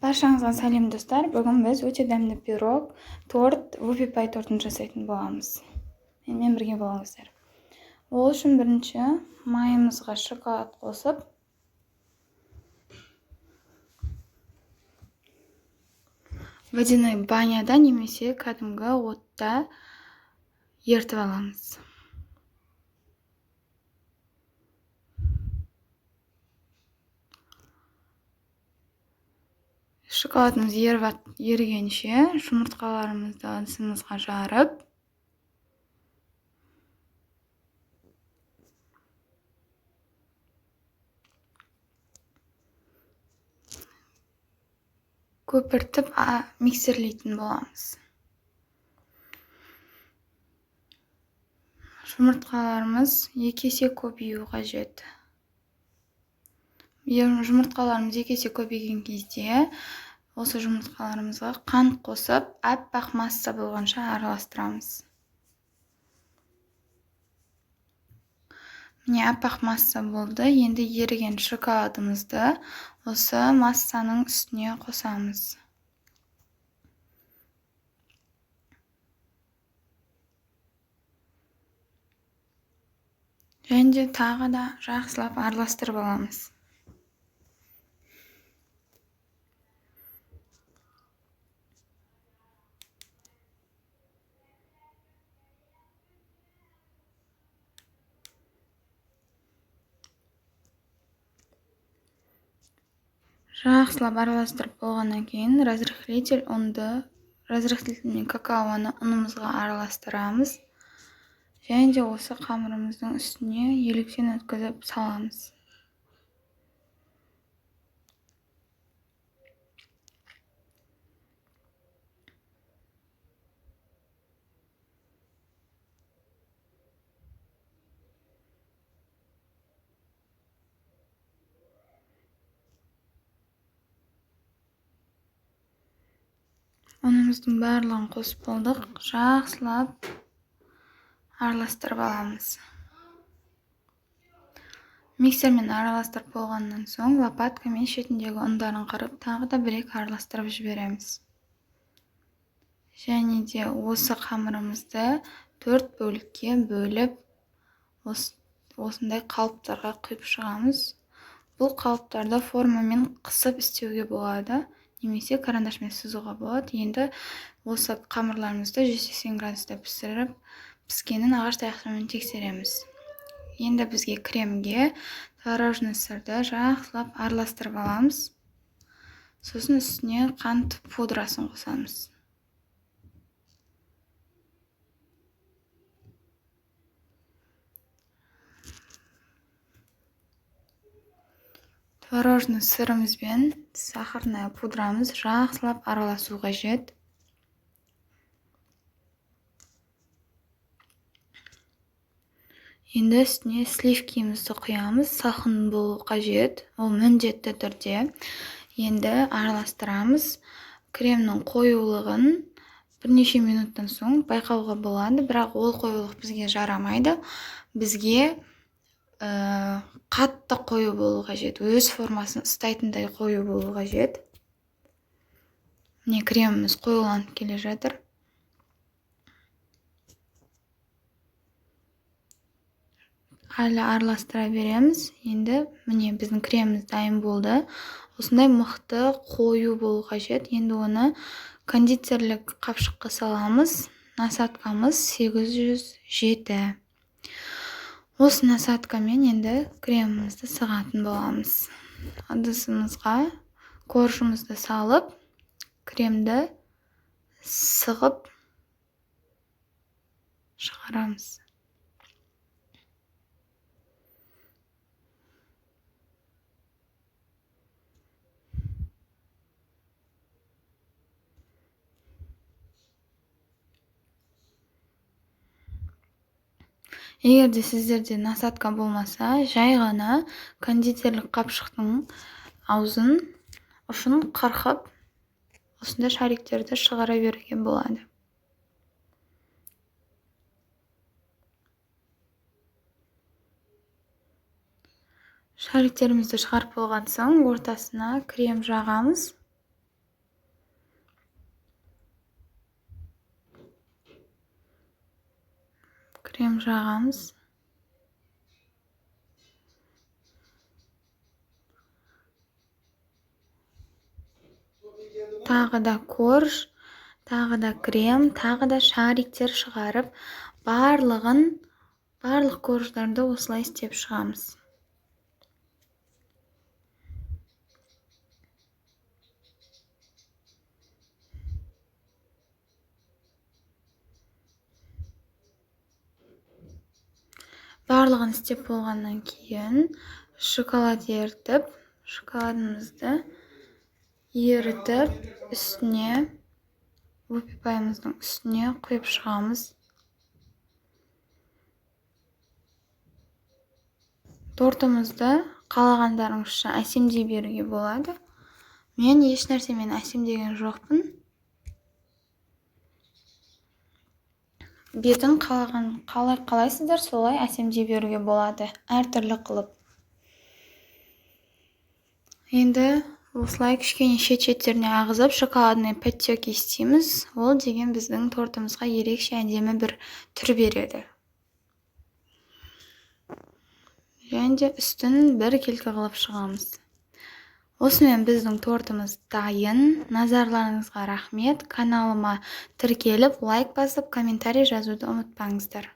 Баршаңызға сәлем достар. Бүгін біз өте дәмді пирог, торт, вупи пай тортын жасайтын боламыз. Менімен бірге болыңыздар. Ол үшін бірінші майымызға шоколад қосып, водяной баняда немесе кәдімгі отта ертіп аламыз. Шоколадымыз ерігенше жұмыртқаларымызды ыдысымызға жарып, көпіртіп миксерлейтін боламыз. Жұмыртқаларымыз 2 есе көбеюі қажет. Жұмыртқаларымыз 2 есе көбейген кезде осы жұмыртқаларымызға қант қосып, аппақ масса болғанша араластырамыз. Міне аппақ масса болды. Енді еріген шоколадымызды осы массаның үстіне қосамыз. Және тағы да жақсылап араластырып аламыз. Жақсылап араластырып болғаннан кейін разрыхлитель мен какаоны ұнымызға араластырамыз. Және де осы қамырымыздың үстіне електен өткізіп саламыз. Ұнымыздың барлығын қосып болдық. Жақсылап араластырып аламыз. Миксермен араластырып болғаннан соң лопаткамен шетіндегі ұндарын қырып, тағы да бір-екі араластырып жібереміз. Және де осы қамырымызды 4 бөлікке бөліп, осындай қалыптарға құйып шығамыз. Бұл қалыптарды формамен қысып істеуге болады, немесе карандашмен сызуға болады. Енді осы қамырларымызды 180 градуста пісіріп, піскенін ағаш таяқшамен тексереміз. Енді бізге кремге творожный сырды жақсылап араластырып аламыз. Сосын үстіне қант пудрасын қосамыз. Творожный сырымыз бен сахарная пудрамыз жақсылап араласу қажет. Енді үстіне сливкимізді құямыз, салқын болу қажет, ол міндетті түрде. Енді араластырамыз. Кремнің қоюлығын бірнеше минуттан соң байқауға болады, бірақ ол қоюлық бізге жарамайды. Бізге қатты қою болу қажет, өз формасын ұстайтындай қою болу қажет. Міне креміміз қоюланып келе жатыр. Әлі араластыра береміз. Енді міне біздің креміміз дайын болды. Осындай мықты қою болу қажет. Енді оны кондитерлік қапшыққа саламыз. Насаткамыз 807. Осы насаткамен енді кремімізді сығатын боламыз. Ыдысымызға коржымызды салып, кремді сығып шығарамыз. Егер де сіздерде насатка болмаса, жай ғана кондитерлік қапшықтың аузын ұшын қырқып, осындай шариктерді шығара беруге болады. Шариктерімізді шығарып болған соң ортасына крем жағамыз. Крем жағамыз. Тағы да корж, тағы да крем, тағы да шариктер шығарып, барлық корждарды осылай істеп шығамыз. Барлығын істеп болғаннан кейін шоколад ерітіп, шоколадымызды ерітіп, үстіне, вупи-пайымыздың үстіне құйып шығамыз. Тортымызды қалағандарыңыз үшін әсемдей беруге болады. Мен еш нәрсемен әсемдеген жоқпын. Бетін қалайсыздар, солай әсемдей беруге болады, әртүрлі қылып. Енді осылай кішкене шет-шеттеріне ағызып, шоколадный подтеки істейміз. Ол деген біздің тортымызға ерекше әдемі бір түр береді. Және де үстін біркелкі қылып шығамыз. Осымен біздің тортымыз дайын. Назарларыңызға рахмет. Каналыма тіркеліп, лайк басып, комментарий жазуды ұмытпаңыздар.